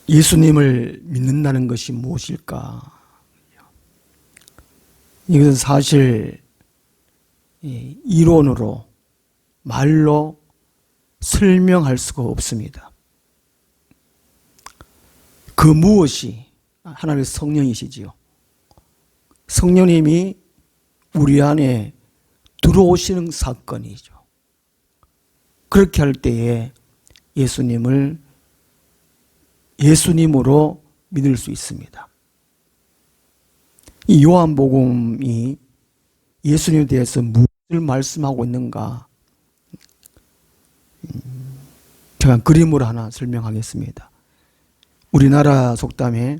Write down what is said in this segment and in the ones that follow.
예수님을 믿는다는 것이 무엇일까? 이것은 사실 이론으로, 말로 설명할 수가 없습니다. 그 무엇이 하나님의 성령이시지요. 성령님이 우리 안에 들어오시는 사건이죠. 그렇게 할 때에 예수님을 예수님으로 믿을 수 있습니다. 이 요한복음이 예수님에 대해서 무엇을 말씀하고 있는가? 제가 그림으로 하나 설명하겠습니다. 우리나라 속담에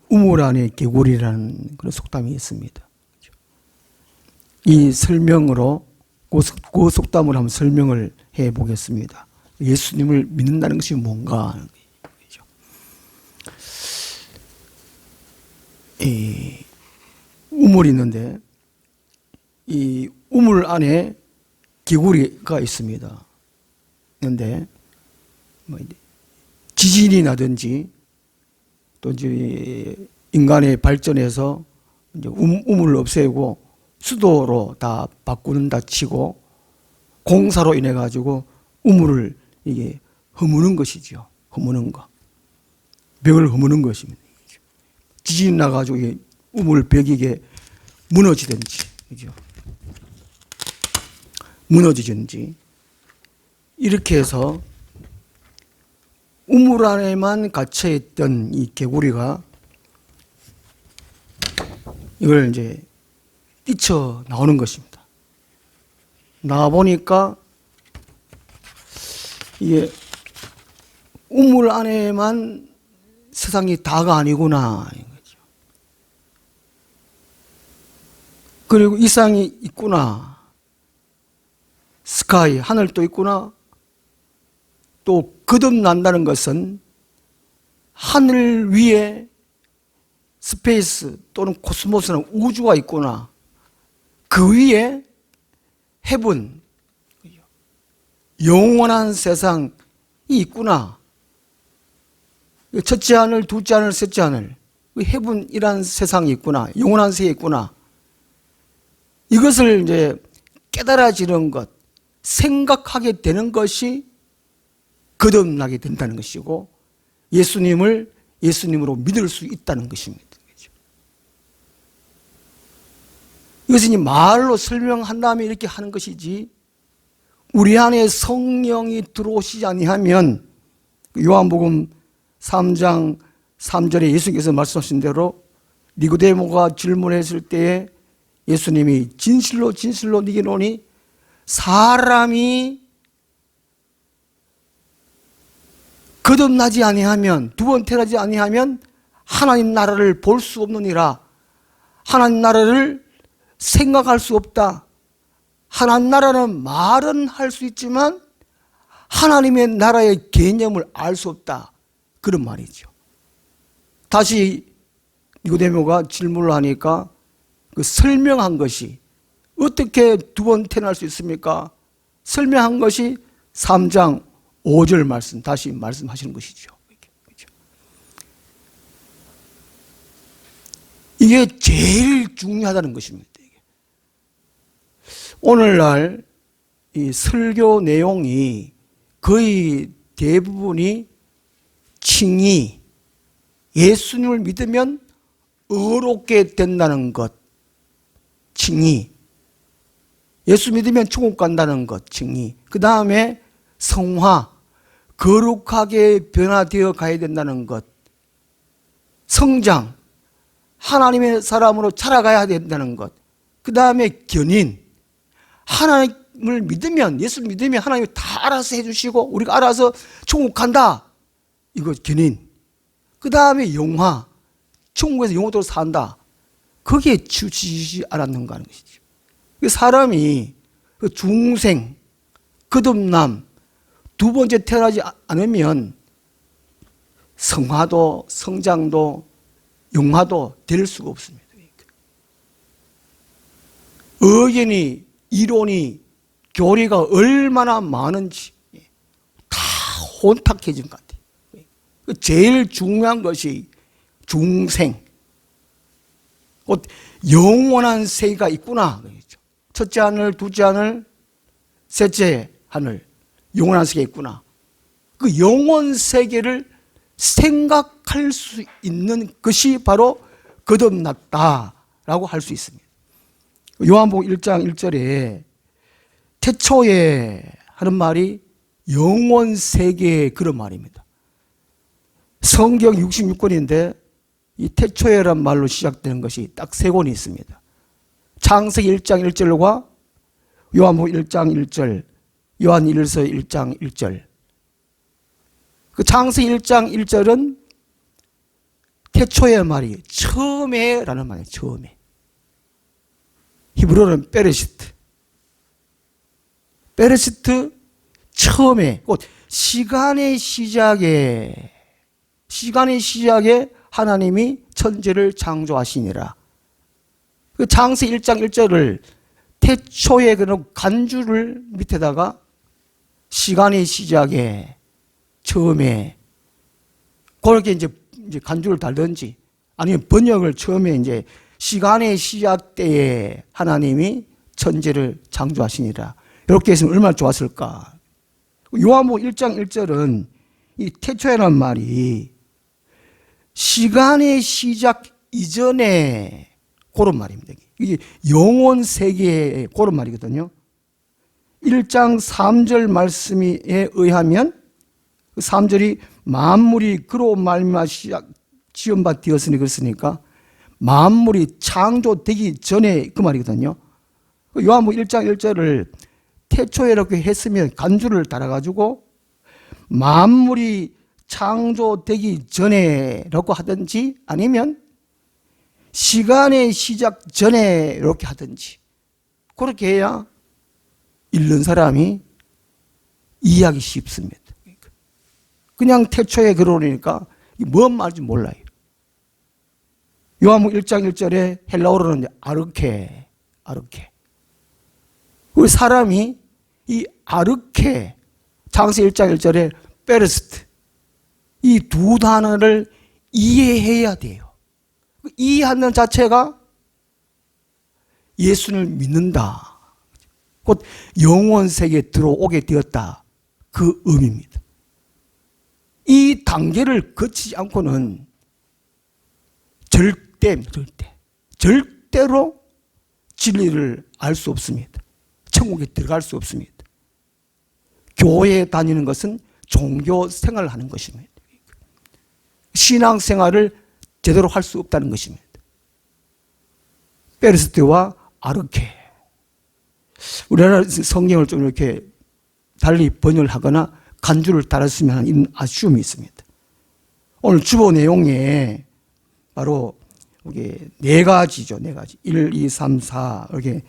우물 안에 개구리라는 그런 속담이 있습니다. 이 설명으로 그 속담을 한번 설명을 해 보겠습니다. 예수님을 믿는다는 것이 뭔가? 이 우물이 있는데 이 우물 안에 개구리가 있습니다. 그런데 지진이 나든지 또 이제 인간의 발전에서 이제 우물을 없애고 수도로 다 바꾸는다 치고 공사로 인해 가지고 우물을 이게 허무는 것이죠. 허무는 거. 벽을 허무는 것입니다. 지진이 나가지고 우물 벽이 이게 무너지든지, 그죠? 무너지든지, 이렇게 해서 우물 안에만 갇혀있던 이 개구리가 이걸 이제 뛰쳐 나오는 것입니다. 나와보니까 이게 우물 안에만 세상이 다가 아니구나. 그리고 이상이 있구나. 스카이, 하늘도 있구나. 또 거듭난다는 것은 하늘 위에 스페이스 또는 코스모스나 우주가 있구나. 그 위에 헤븐, 영원한 세상이 있구나. 첫째 하늘, 둘째 하늘, 셋째 하늘, 헤븐이라는 세상이 있구나. 영원한 세상이 있구나. 이것을 이제 깨달아지는 것, 생각하게 되는 것이 거듭나게 된다는 것이고 예수님을 예수님으로 믿을 수 있다는 것입니다. 이것은 말로 설명한다면 이렇게 하는 것이지 우리 안에 성령이 들어오시지 아니하면 요한복음 3장 3절에 예수께서 말씀하신 대로 니고데모가 질문했을 때에 예수님이 진실로 진실로 네게 이르노니 사람이 거듭나지 아니하면, 두 번 태어나지 아니하면 하나님 나라를 볼 수 없느니라. 하나님 나라를 생각할 수 없다. 하나님 나라는 말은 할 수 있지만 하나님의 나라의 개념을 알 수 없다. 그런 말이죠. 다시 니고데모가 질문을 하니까 그 설명한 것이 어떻게 두 번 태어날 수 있습니까? 설명한 것이 3장 5절 말씀, 다시 말씀하시는 것이죠. 이게 제일 중요하다는 것입니다. 오늘날 이 설교 내용이 거의 대부분이 칭의, 예수님을 믿으면 의롭게 된다는 것, 칭의, 예수 믿으면 천국 간다는 것, 칭의, 그 다음에 성화, 거룩하게 변화되어 가야 된다는 것, 성장, 하나님의 사람으로 자라가야 된다는 것, 그 다음에 견인, 하나님을 믿으면, 예수를 믿으면 하나님이 다 알아서 해주시고 우리가 알아서 천국 간다, 이거 견인. 그 다음에 영화, 천국에서 영원토록 산다. 거기에 치우치지 않았는가 하는 것이죠. 사람이 중생, 거듭남, 두 번째 태어나지 않으면 성화도, 성장도, 영화도 될 수가 없습니다. 의견이, 이론이, 교리가 얼마나 많은지 다 혼탁해진 것 같아요. 제일 중요한 것이 중생, 곧 영원한 세계가 있구나. 첫째 하늘, 둘째 하늘, 셋째 하늘, 영원한 세계가 있구나. 그 영원 세계를 생각할 수 있는 것이 바로 거듭났다라고 할 수 있습니다. 요한복음 1장 1절에 태초에 하는 말이 영원 세계의 그런 말입니다. 성경 66권인데 이 태초에란 말로 시작되는 것이 딱 세 권이 있습니다. 창세기 1장 1절과 요한복음 1장 1절, 요한일서 1장 1절. 그 창세기 1장 1절은 태초의 말이 처음에라는 말이에요. 처음에. 히브리어는 베레시트. 베레시트 처음에, 곧 시간의 시작에 하나님이 천지를 창조하시니라. 그 창세기 1장 1절을 태초에 그런 간주를 밑에다가 시간의 시작에 처음에 그렇게 이제 간주를 달든지 아니면 번역을 처음에 이제 시간의 시작 때에 하나님이 천지를 창조하시니라. 이렇게 했으면 얼마나 좋았을까. 요한복음 1장 1절은 이 태초에라는 말이 시간의 시작 이전에 그런 말입니다. 이게 영원 세계의 그런 말이거든요. 1장 3절 말씀에 의하면 3절이 만물이 그로 말미암아 지음바 되었으니 그랬으니까 만물이 창조되기 전에 그 말이거든요. 요한복음 1장 1절을 태초에 이렇게 했으면 간주를 달아가지고 만물이 창조되기 전에라고 하든지 아니면 시간의 시작 전에 이렇게 하든지 그렇게 해야 읽는 사람이 이해하기 쉽습니다. 그냥 태초에 그러니까 뭔 말인지 몰라요. 요한복음 1장 1절에 헬라어로는 아르케. 우리 사람이 이 아르케, 창세기 1장 1절에 베르스트, 이 두 단어를 이해해야 돼요. 이해하는 자체가 예수를 믿는다. 곧 영원 세계에 들어오게 되었다. 그 의미입니다. 이 단계를 거치지 않고는 절대로 진리를 알 수 없습니다. 천국에 들어갈 수 없습니다. 교회에 다니는 것은 종교 생활을 하는 것입니다. 신앙 생활을 제대로 할 수 없다는 것입니다. 베르스트와 아르케. 우리나라 성경을 좀 이렇게 달리 번역을 하거나 간주를 달았으면 하는 아쉬움이 있습니다. 오늘 주보 내용에 바로 이게 네 가지죠. 1, 2, 3, 4 이렇게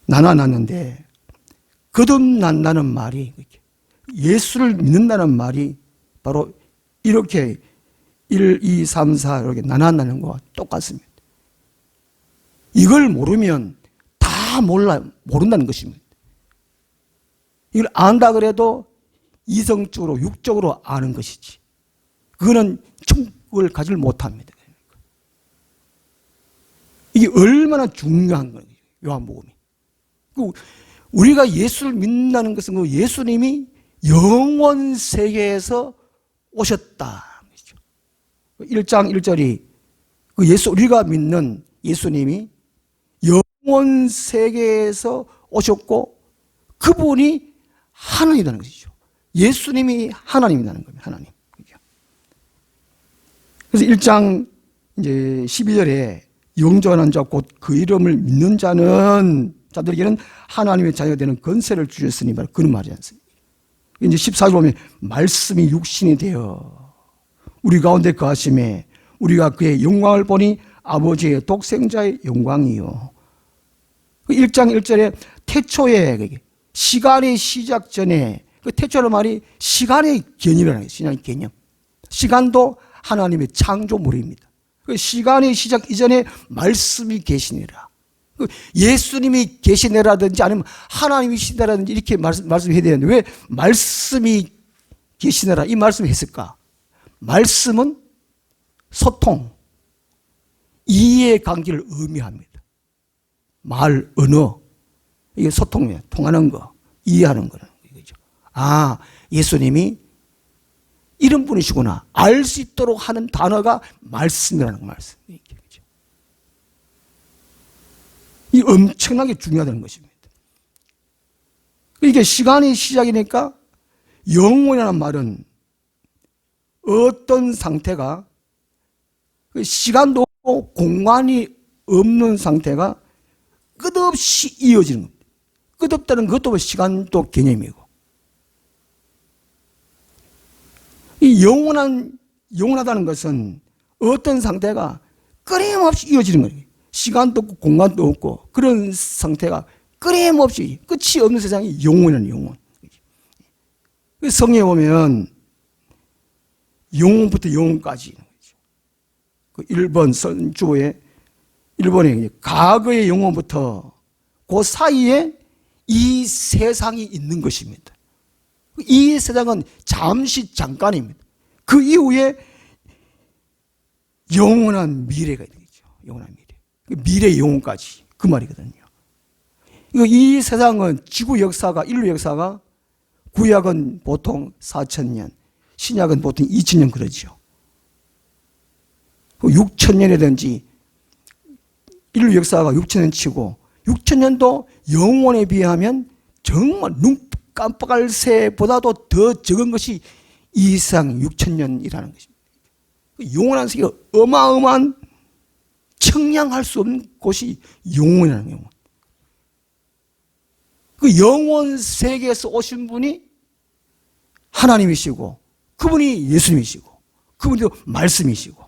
나눠놨는데 거듭난다는 말이 예수를 믿는다는 말이 바로 이렇게 1, 2, 3, 4 이렇게 나눠놨는 것과 똑같습니다. 이걸 모르면 다 모른다는 것입니다. 이걸 안다 그래도 이성적으로 육적으로 아는 것이지. 그거는 천국을 가지를 못합니다. 이게 얼마나 중요한 거예요. 요한복음이. 우리가 예수를 믿는다는 것은 그 예수님이 영원 세계에서 오셨다. 1장 1절이 우리가 믿는 예수님이 영원 세계에서 오셨고 그분이 하나님이라는 것이죠. 예수님이 하나님이라는 겁니다. 하나님. 그래서 1장 이제 12절에 영존한 자 곧 그 이름을 믿는 자들에게는 하나님의 자녀가 되는 권세를 주셨으니 바로 그런 말이지 않습니까? 이제 14절 보면 말씀이 육신이 되어 우리 가운데 거하심에 우리가 그의 영광을 보니 아버지의 독생자의 영광이요. 1장 1절에 태초에 시간의 시작 전에 그 태초라는 말이 시간의 개념이라는 거예요. 시간의 개념. 시간도 하나님의 창조물입니다. 시간의 시작 이전에 말씀이 계시니라. 예수님이 계시네라든지 아니면 하나님이시다라든지 이렇게 말씀해야 되는데 왜 말씀이 계시느라 이 말씀을 했을까? 말씀은 소통, 이해 관계를 의미합니다. 말, 언어, 이게 소통이에요. 통하는 거, 이해하는 거는 이거죠. 아, 예수님이 이런 분이시구나. 알 수 있도록 하는 단어가 말씀이라는 말씀. 이 엄청나게 중요하다는 것입니다. 이게 시간이 시작이니까 영혼이라는 말은 어떤 상태가 시간도 없고 공간이 없는 상태가 끝없이 이어지는 겁니다. 끝없다는 것도 시간도 개념이고, 이 영원하다는 것은 어떤 상태가 끊임없이 이어지는 거예요. 시간도 없고 공간도 없고 그런 상태가 끊임없이 끝이 없는 세상이 영원이라는 영원. 성경에 보면 영원부터 영원까지 그 일본 선조의 일본의 과거의 영혼부터 그 사이에 이 세상이 있는 것입니다. 이 세상은 잠시 잠깐입니다. 그 이후에 영원한 미래가 있는 거죠. 영원한 미래. 미래 영혼까지 그 말이거든요. 이 세상은 지구 역사가, 인류 역사가 구약은 보통 4,000년, 신약은 보통 2,000년 그러죠. 6,000년이든지 인류 역사가 6,000년 치고 6,000년도 영원에 비하면 정말 눈 깜빡할 새보다도 더 적은 것이 이 세상 6,000년이라는 것입니다. 영원한 세계가 어마어마한 청량할 수 없는 곳이 영원이라는 영혼. 그 영원 세계에서 오신 분이 하나님이시고 그분이 예수님이시고 그분이 말씀이시고.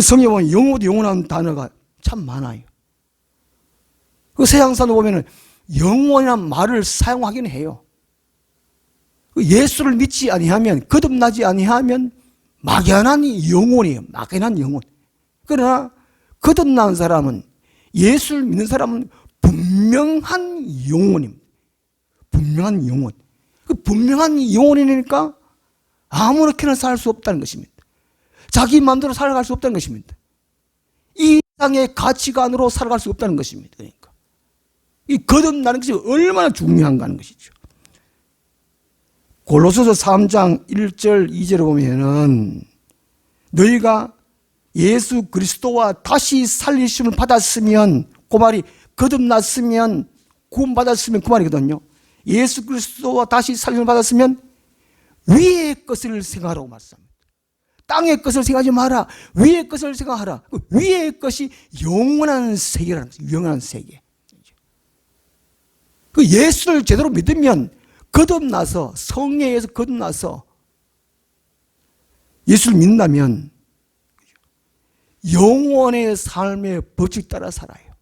성경에 보면 영어도 영원한 단어가 참 많아요. 그 서양사도 보면은 영원이라는 말을 사용하긴 해요. 예수를 믿지 아니하면, 거듭나지 아니하면 막연한 영혼이에요. 막연한 영혼. 그러나 거듭난 사람은, 예수를 믿는 사람은 분명한 영혼입니다. 분명한 영혼. 그 분명한 영혼이니까 아무렇게나 살 수 없다는 것입니다. 자기 마음대로 살아갈 수 없다는 것입니다. 이 세상의 가치관으로 살아갈 수 없다는 것입니다. 그러니까 이 거듭나는 것이 얼마나 중요한가 하는 것이죠. 골로새서 3장 1절 2절을 보면은 너희가 예수 그리스도와 다시 살리심을 받았으면, 그 말이 거듭났으면, 구원받았으면 그 말이거든요. 예수 그리스도와 다시 살림을 받았으면 위의 것을 생각하라고 말씀합니다. 땅의 것을 생각하지 마라. 위의 것을 생각하라. 위의 것이 영원한 세계라는 거죠. 영원한 세계. 그 예수를 제대로 믿으면, 거듭나서, 성령에 의해서 거듭나서 예수를 믿는다면 영원의 삶의 법칙 따라 살아요.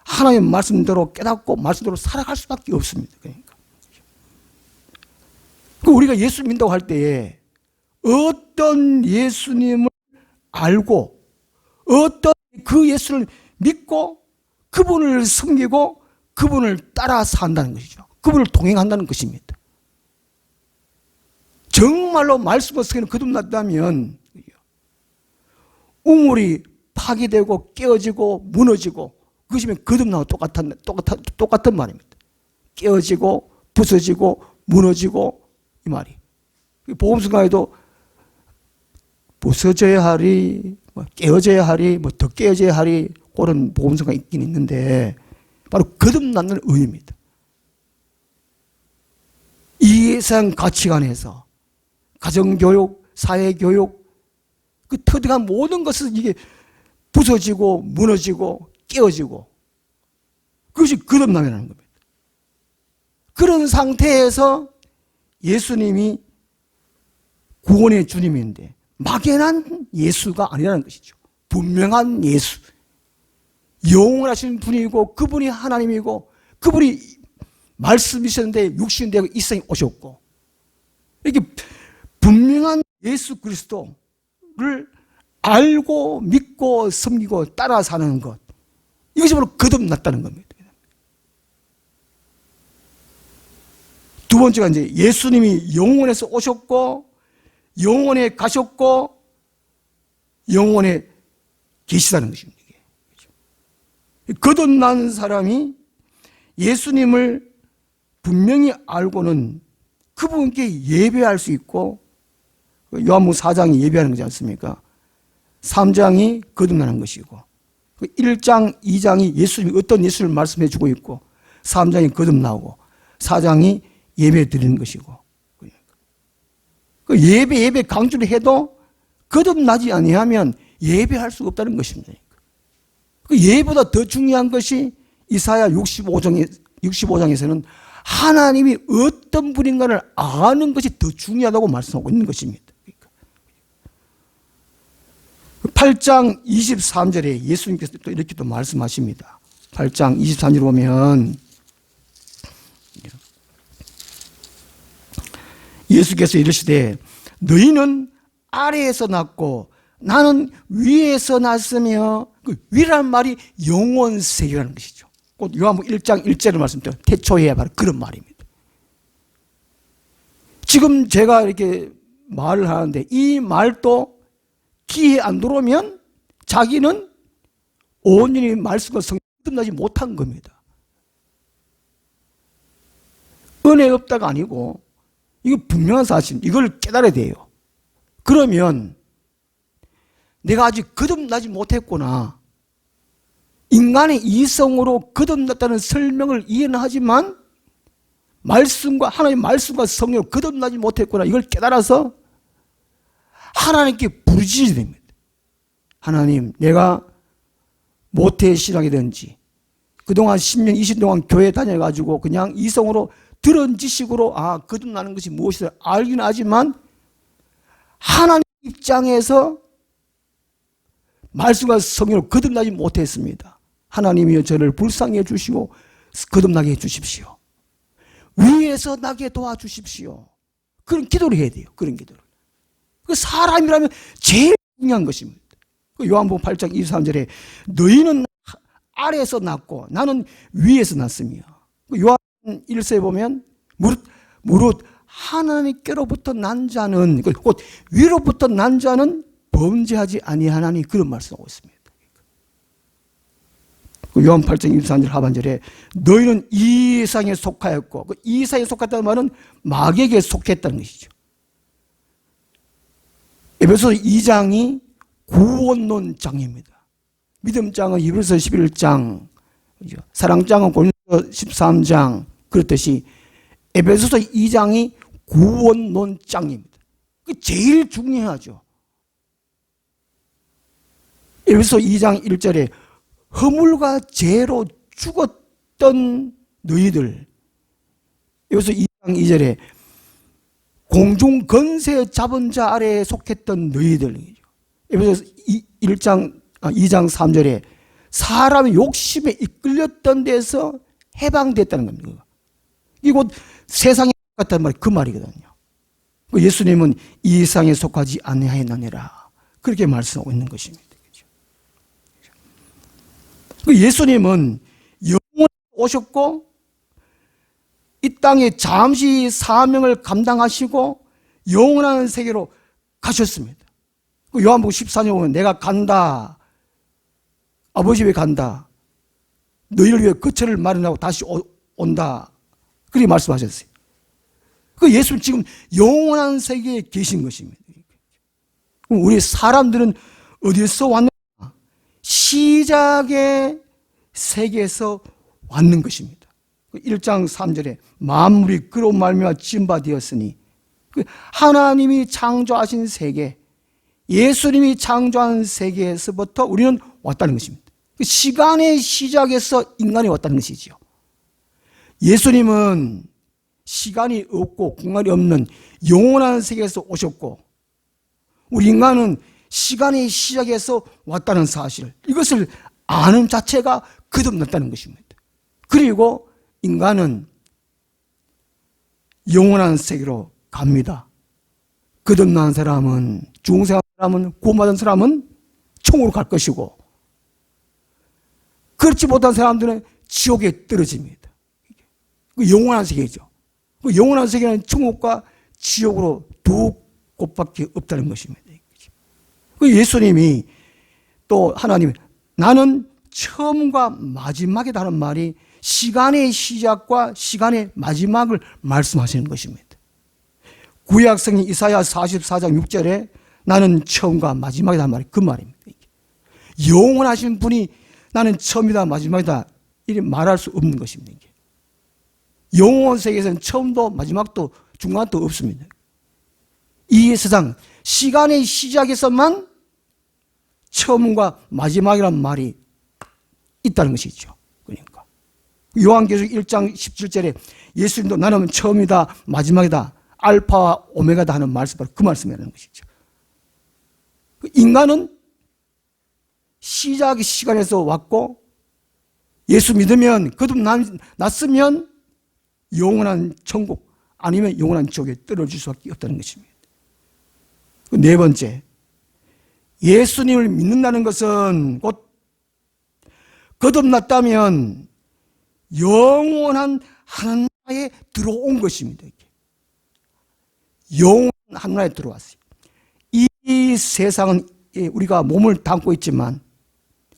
하나님의 말씀대로 깨닫고 말씀대로 살아갈 수밖에 없습니다. 그러니까 우리가 예수를 믿는다고 할 때에 어떤 예수님을 알고 어떤 그 예수를 믿고 그분을 섬기고 그분을 따라 산다는 것이죠. 그분을 동행한다는 것입니다. 정말로 말씀을 속에는 거듭났다면 우물이 파괴되고 깨어지고 무너지고, 그것이면 거듭나와 똑같은 말입니다. 깨어지고 부서지고 무너지고, 이 말이. 복음성가에도 부서져야 하리, 깨어져야 하리, 더 깨어져야 하리, 그런 복음성가 있긴 있는데 바로 거듭나는 의미입니다. 이 세상 가치관에서 가정교육, 사회교육, 그 터득한 모든 것은 이게 부서지고 무너지고 깨어지고, 그것이 거듭남이라는 겁니다. 그런 상태에서 예수님이 구원의 주님인데 막연한 예수가 아니라는 것이죠. 분명한 예수, 영원하신 분이고 그분이 하나님이고 그분이 말씀이셨는데 육신이 되고 이 세상에 오셨고, 이렇게 분명한 예수 그리스도를 알고 믿고 섬기고 따라 사는 것, 이것이 바로 거듭났다는 겁니다. 두 번째가 이제 예수님이 영원에서 오셨고 영원에 가셨고 영원에 계시다는 것입니다. 거듭난 사람이 예수님을 분명히 알고는 그분께 예배할 수 있고, 요한복음 4장이 예배하는 거지 않습니까? 3장이 거듭나는 것이고 1장, 2장이 예수님이 어떤 예수를 말씀해 주고 있고 3장이 거듭나고 4장이 예배 드리는 것이고, 그 예배 강조를 해도 거듭나지 아니하면 예배할 수가 없다는 것입니다. 그 예배보다 더 중요한 것이 이사야 65장에서는 하나님이 어떤 분인가를 아는 것이 더 중요하다고 말씀하고 있는 것입니다. 8장 23절에 예수님께서 또 이렇게 또 말씀하십니다. 8장 23절 보면 예수께서 이르시되 너희는 아래에서 났고 나는 위에서 났으며, 그 위라는 말이 영원 세계라는 것이죠. 곧 요한복음 1장 1절의 말씀대로 태초에 바로 그런 말입니다. 지금 제가 이렇게 말을 하는데 이 말도 귀에 안 들어오면 자기는 온전히 말씀과 성령이 끝나지 못한 겁니다. 은혜 없다가 아니고 이거 분명한 사실입니다. 이걸 깨달아야 돼요. 그러면 내가 아직 거듭나지 못했구나. 인간의 이성으로 거듭났다는 설명을 이해는 하지만 말씀과 하나님의 말씀과 성령으로 거듭나지 못했구나. 이걸 깨달아서 하나님께 부르짖어야 됩니다. 하나님, 내가 모태신앙이든지 그동안 10년, 20년 동안 교회 다녀가지고 그냥 이성으로 들은 지식으로 거듭나는 것이 무엇이다 알긴 하지만 하나님 입장에서 말씀과 성령으로 거듭나지 못했습니다. 하나님이여 저를 불쌍히 해주시고 거듭나게 해주십시오. 위에서 나게 도와주십시오. 그런 기도를 해야 돼요. 그런 기도를. 그 사람이라면 제일 중요한 것입니다. 요한복음 8장 23절에 너희는 아래에서 났고 나는 위에서 났으며, 요한 1서에 보면 무릇 하나님께로부터 난 자는, 곧 위로부터 난 자는 범죄하지 아니하나니, 그런 말씀하고 있습니다. 요한 8장 23절 하반절에 너희는 이 세상에 속하였고, 이 세상에 속했다는 말은 마귀에게 속했다는 것이죠. 에베소서 2장이 구원론장입니다. 믿음장은 히브리서 11장, 사랑장은 고린도서 13장, 그렇듯이 에베소서 2장이 구원론장입니다. 그게 제일 중요하죠. 에베소서 2장 1절에 허물과 죄로 죽었던 너희들, 에베소서 2장 2절에 공중 건세 잡은 자 아래에 속했던 너희들, 에베소서 2장 3절에 사람의 욕심에 이끌렸던 데서 해방됐다는 겁니다. 이곳 세상에 속았다는 말이 그 말이거든요. 예수님은 이 세상에 속하지 아니하였느니라, 그렇게 말씀하고 있는 것입니다. 예수님은 영원히 오셨고 이 땅에 잠시 사명을 감당하시고 영원한 세계로 가셨습니다. 요한복음 14장 보면 내가 간다, 아버지 집에 간다, 너희를 위해 거처를 마련하고 다시 온다, 그렇게 말씀하셨어요. 예수는 지금 영원한 세계에 계신 것입니다. 우리 사람들은 어디서 왔느냐? 시작의 세계에서 왔는 것입니다. 1장 3절에 만물이 그로 말미암아 지은 바 되었으니, 하나님이 창조하신 세계, 예수님이 창조한 세계에서부터 우리는 왔다는 것입니다. 시간의 시작에서 인간이 왔다는 것이죠. 예수님은 시간이 없고 공간이 없는 영원한 세계에서 오셨고, 우리 인간은 시간의 시작에서 왔다는 사실, 이것을 아는 자체가 거듭났다는 것입니다. 그리고 인간은 영원한 세계로 갑니다. 거듭난 사람은, 중생한 사람은, 구원받은 사람은 천국으로 갈 것이고, 그렇지 못한 사람들은 지옥에 떨어집니다. 영원한 세계죠. 그 영원한 세계는 천국과 지옥으로 두 곳밖에 없다는 것입니다. 그 예수님이 또 하나님이 나는 처음과 마지막이다 하는 말이 시간의 시작과 시간의 마지막을 말씀하시는 것입니다. 구약성경 이사야 44장 6절에 나는 처음과 마지막이다 하는 말이 그 말입니다. 영원하신 분이 나는 처음이다 마지막이다 이렇게 말할 수 없는 것입니다. 영원 세계에서는 처음도 마지막도 중간도 없습니다. 이 세상 시간의 시작에서만 처음과 마지막이라는 말이 있다는 것이죠. 그러니까 요한계시록 1장 17절에 예수님도 나는 처음이다 마지막이다 알파와 오메가다 하는 말씀, 바로 그 말씀이라는 것이죠. 인간은 시작의 시간에서 왔고 예수 믿으면 거듭났으면 영원한 천국 아니면 영원한 지옥에 떨어질 수밖에 없다는 것입니다. 네 번째, 예수님을 믿는다는 것은 곧 거듭났다면 영원한 하나님에 들어온 것입니다. 영원한 하나님에 들어왔어요. 이 세상은 우리가 몸을 담고 있지만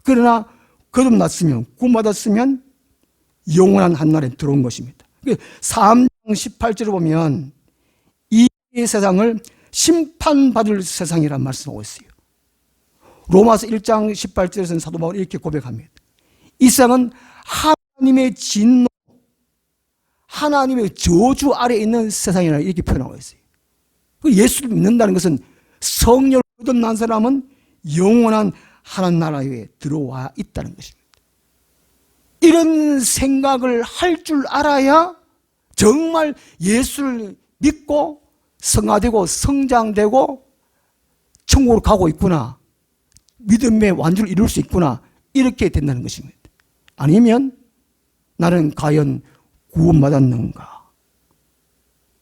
그러나 거듭났으면 구원받았으면 영원한 한날에 들어온 것입니다. 3장 18절을 보면 이 세상을 심판받을 세상이라는 말씀하고 있어요. 로마서 1장 18절에서는 사도 바울이 이렇게 고백합니다. 이 세상은 하나님의 진노, 하나님의 저주 아래에 있는 세상이라 이렇게 표현하고 있어요. 예수를 믿는다는 것은 성령을 거듭난 사람은 영원한 하나님 나라에 들어와 있다는 것입니다. 이런 생각을 할 줄 알아야 정말 예수를 믿고 성화되고 성장되고 천국으로 가고 있구나, 믿음의 완주를 이룰 수 있구나, 이렇게 된다는 것입니다. 아니면 나는 과연 구원받았는가,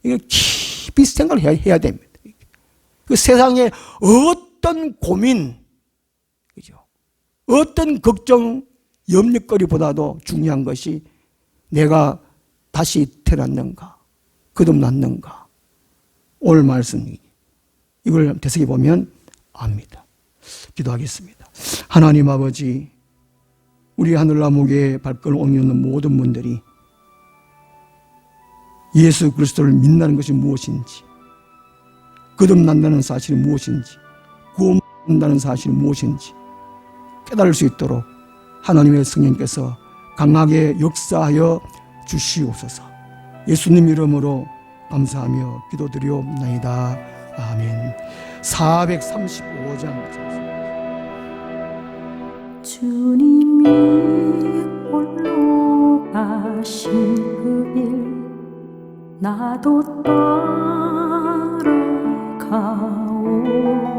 이걸 깊이 생각을 해야 됩니다. 그 세상에 어떤 고민, 그죠? 어떤 걱정, 염려거리보다도 중요한 것이 내가 다시 태어났는가, 거듭났는가. 오늘 말씀 이걸 되새겨 보면 압니다. 기도하겠습니다. 하나님 아버지, 우리 하늘나무교회 발걸음 옮기는 모든 분들이 예수 그리스도를 믿는다는 것이 무엇인지, 거듭난다는 사실이 무엇인지, 구원받는다는 사실이 무엇인지 깨달을 수 있도록 하나님의 성령께서 강하게 역사하여 주시옵소서. 예수님 이름으로 감사하며 기도드리옵나이다. 아멘. 435장 주님이 홀로 가신 그 길 나도 따라가오.